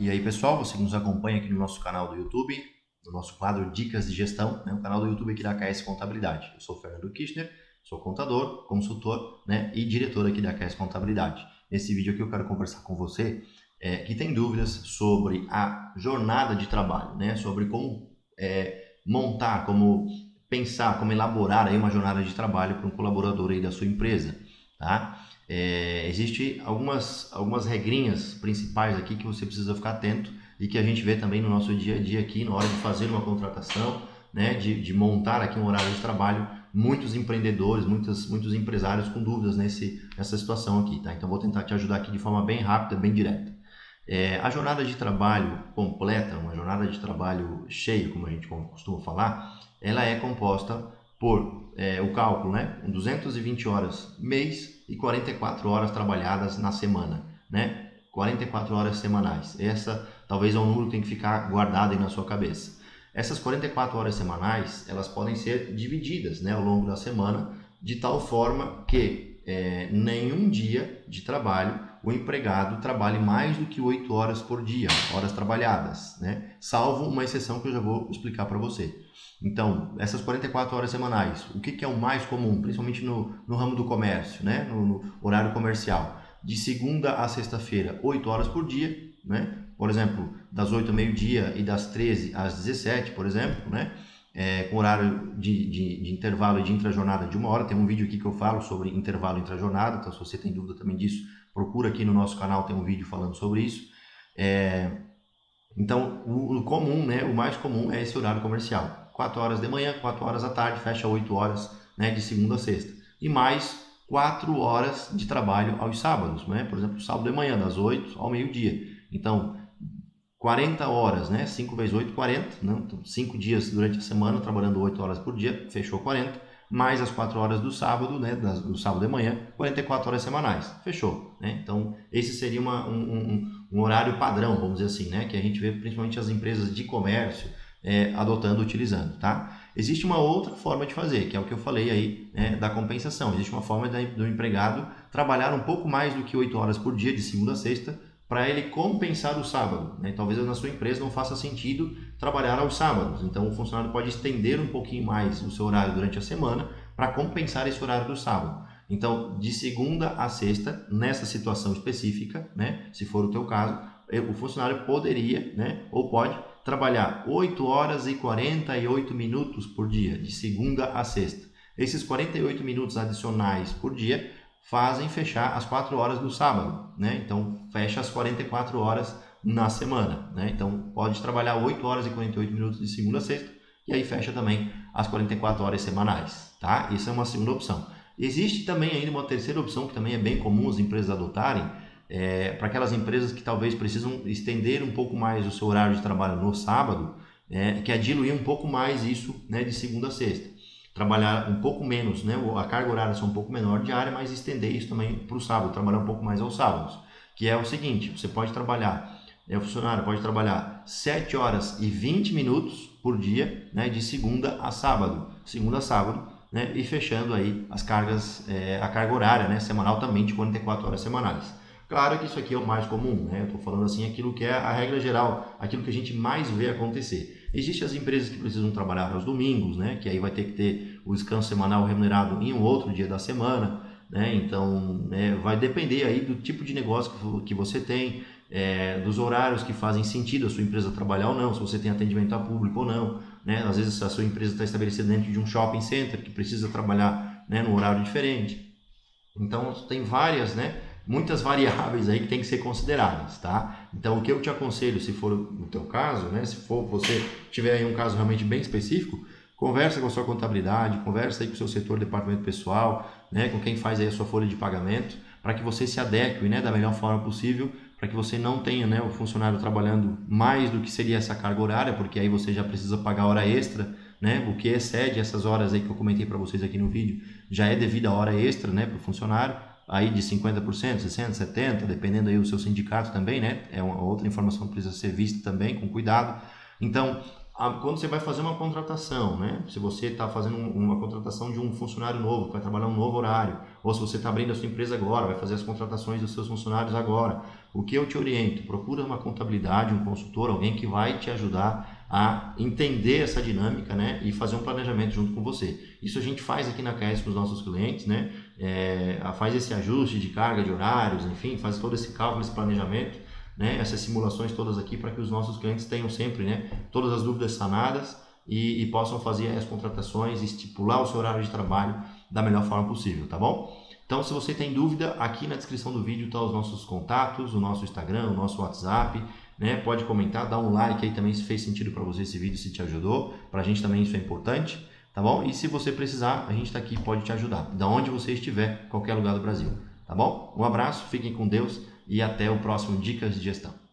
E aí, pessoal, você que nos acompanha aqui no nosso canal do YouTube, no nosso quadro Dicas de Gestão, né, o canal do YouTube aqui da KS Contabilidade. Eu sou o Fernando Kirchner, sou contador, consultor, né, e diretor aqui da KS Contabilidade. Nesse vídeo aqui eu quero conversar com você que tem dúvidas sobre a jornada de trabalho, né, sobre como montar, como pensar, como elaborar aí uma jornada de trabalho para um colaborador aí da sua empresa, tá? Existem algumas regrinhas principais aqui que você precisa ficar atento e que a gente vê também no nosso dia a dia aqui na hora de fazer uma contratação, né, de montar aqui um horário de trabalho. Muitos empreendedores, muitos empresários com dúvidas nessa situação aqui, tá? Então vou tentar te ajudar aqui de forma bem rápida, bem direta. A jornada de trabalho completa, uma jornada de trabalho cheia, como a gente costuma falar, ela é composta por o cálculo, né? 220 horas mês e 44 horas trabalhadas na semana, né? 44 horas semanais. Essa talvez é um número que tem que ficar guardado aí na sua cabeça. Essas 44 horas semanais, elas podem ser divididas, né, ao longo da semana, de tal forma que nenhum dia de trabalho o empregado trabalhe mais do que 8 horas por dia, horas trabalhadas, né? Salvo uma exceção que eu já vou explicar para você. Então, essas 44 horas semanais, o que é o mais comum, principalmente no ramo do comércio, né? No horário comercial? De segunda a sexta-feira, 8 horas por dia, né? Por exemplo, das 8 ao meio-dia e das 13 às 17, por exemplo, né? Com horário de intervalo e de intrajornada de 1 hora. Tem um vídeo aqui que eu falo sobre intervalo e intrajornada, então se você tem dúvida também disso, procura aqui no nosso canal, tem um vídeo falando sobre isso. Então, o comum, né, o mais comum é esse horário comercial. 4 horas de manhã, 4 horas à tarde, fecha 8 horas, né, de segunda a sexta. E mais 4 horas de trabalho aos sábados, né? Por exemplo, sábado de manhã, das 8 ao meio-dia. Então, 40 horas, né? 5 vezes 8, 40. Né? Então, 5 dias durante a semana, trabalhando 8 horas por dia, fechou 40. Mais as 4 horas do sábado, né? Do sábado de manhã, 44 horas semanais, fechou. Né? Então, esse seria um horário padrão, vamos dizer assim, né? Que a gente vê principalmente as empresas de comércio adotando, utilizando, tá? Existe uma outra forma de fazer, que é o que eu falei aí, né, da compensação. Existe uma forma do empregado trabalhar um pouco mais do que 8 horas por dia, de segunda a sexta, para ele compensar o sábado. Né? Talvez na sua empresa não faça sentido trabalhar aos sábados, então o funcionário pode estender um pouquinho mais o seu horário durante a semana para compensar esse horário do sábado. Então, de segunda a sexta, nessa situação específica, né, se for o teu caso, o funcionário poderia, né, ou pode trabalhar 8 horas e 48 minutos por dia, de segunda a sexta. Esses 48 minutos adicionais por dia fazem fechar as 4 horas do sábado, né? Então, fecha as 44 horas na semana, né? Então, pode trabalhar 8 horas e 48 minutos de segunda a sexta e aí fecha também as 44 horas semanais, tá? Isso é uma segunda opção. Existe também ainda uma terceira opção que também é bem comum as empresas adotarem, para aquelas empresas que talvez precisam estender um pouco mais o seu horário de trabalho no sábado, que é diluir um pouco mais isso, né, de segunda a sexta. Trabalhar um pouco menos, né, a carga horária ser um pouco menor diária, mas estender isso também para o sábado, trabalhar um pouco mais aos sábados. Que é o seguinte, você pode trabalhar, o funcionário pode trabalhar 7 horas e 20 minutos por dia, né, de segunda a sábado, né, e fechando aí as cargas, a carga horária, né, semanal também de 44 horas semanais. Claro que isso aqui é o mais comum, né? Eu estou falando assim aquilo que é a regra geral, aquilo que a gente mais vê acontecer. Existem as empresas que precisam trabalhar aos domingos, né? Que aí vai ter que ter o descanso semanal remunerado em um outro dia da semana, né? Então, vai depender aí do tipo de negócio que você tem, dos horários que fazem sentido a sua empresa trabalhar ou não, se você tem atendimento a público ou não, né? Às vezes a sua empresa está estabelecida dentro de um shopping center que precisa trabalhar, né, num horário diferente. Então, tem muitas variáveis aí que tem que ser consideradas, tá? Então, o que eu te aconselho, se for o teu caso, né, se for você tiver aí um caso realmente bem específico, conversa com a sua contabilidade, conversa aí com o seu setor de departamento pessoal, né, com quem faz aí a sua folha de pagamento, para que você se adeque, né, da melhor forma possível, para que você não tenha, né, o funcionário trabalhando mais do que seria essa carga horária, porque aí você já precisa pagar hora extra, né, o que excede essas horas aí que eu comentei para vocês aqui no vídeo, já é devido a hora extra, né, para o funcionário, aí de 50%, 60%, 70%, dependendo aí do seu sindicato também, né, é uma outra informação que precisa ser vista também com cuidado. Então, quando você vai fazer uma contratação, né? Se você está fazendo uma contratação de um funcionário novo, que vai trabalhar um novo horário, ou se você está abrindo a sua empresa agora, vai fazer as contratações dos seus funcionários agora, o que eu te oriento? Procura uma contabilidade, um consultor, alguém que vai te ajudar a entender essa dinâmica, né? E fazer um planejamento junto com você. Isso a gente faz aqui na KS com os nossos clientes, né? Faz esse ajuste de carga, de horários, enfim, faz todo esse cálculo, esse planejamento, né, essas simulações todas aqui para que os nossos clientes tenham sempre, né, todas as dúvidas sanadas e possam fazer as contratações, estipular o seu horário de trabalho da melhor forma possível, tá bom? Então, se você tem dúvida, aqui na descrição do vídeo estão os nossos contatos, o nosso Instagram, o nosso WhatsApp, né? Pode comentar, dá um like aí também se fez sentido para você esse vídeo, se te ajudou, para a gente também isso é importante, tá bom? E se você precisar, a gente está aqui, pode te ajudar, da onde você estiver, qualquer lugar do Brasil, tá bom? Um abraço, fiquem com Deus e até o próximo Dicas de Gestão.